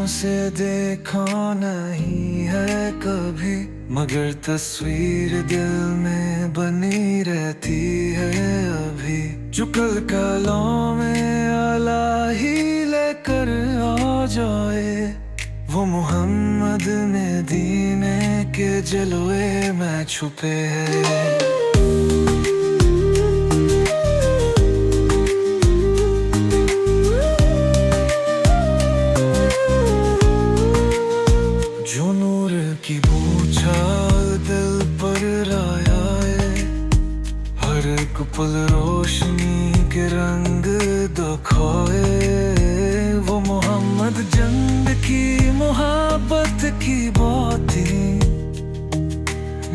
से देखा नहीं है कभी, मगर तस्वीर दिल में बनी रहती है अभी। जो कल कलों में आला ही लेकर आ जाए, वो मोहम्मद मदीने के जलवे में छुपे हैं। जो नूर की बूछाल दिल पर रायाए, हर एक पल रोशनी के रंग दिखाए। वो मोहम्मद जंद की मोहब्बत की बात थी,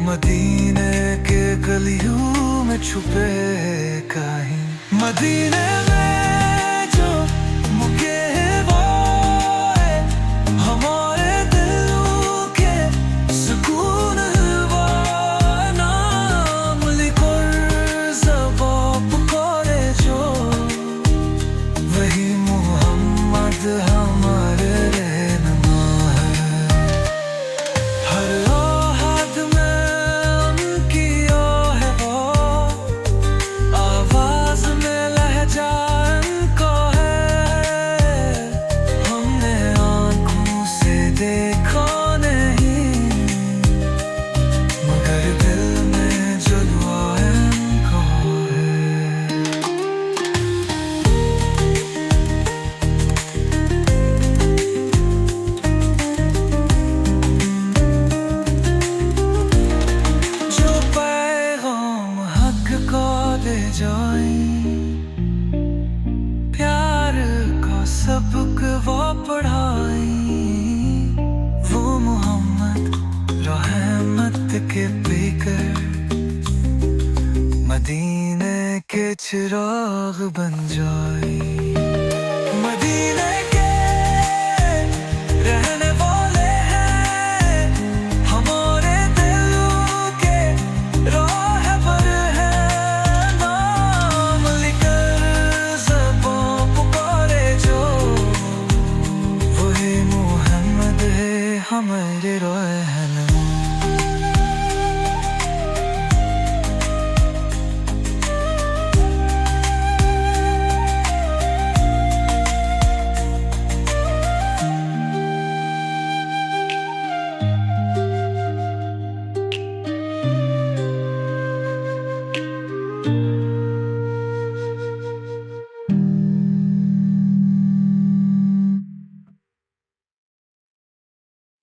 मदीने के गलियों में छुपे कहीं। मदीने में जो मुके वो है, हमारे दिलों के सुकून वो। नाम लिखकर ज़बान पुकारे जो, वही मोहम्मद हमारे रहनुमा है। हर आहद में उनकी है वो, आवाज में लहजा उनका है। हमने आँखों से देखा नहीं, मगर दिल में जलवा उनका है। जो पैगाम हक का दे जाए, प्यार का सबक वो पढ़ाई। वो मोहम्मद रहमत के पीकर, मदीने के चिराग बन जाए। मदीने के रहने वाले हैं, हमारे दिलों के राहबर हैं। नाम लिखकर ज़बान पुकारे जो, वही मोहम्मद है हमारे रहनुमा।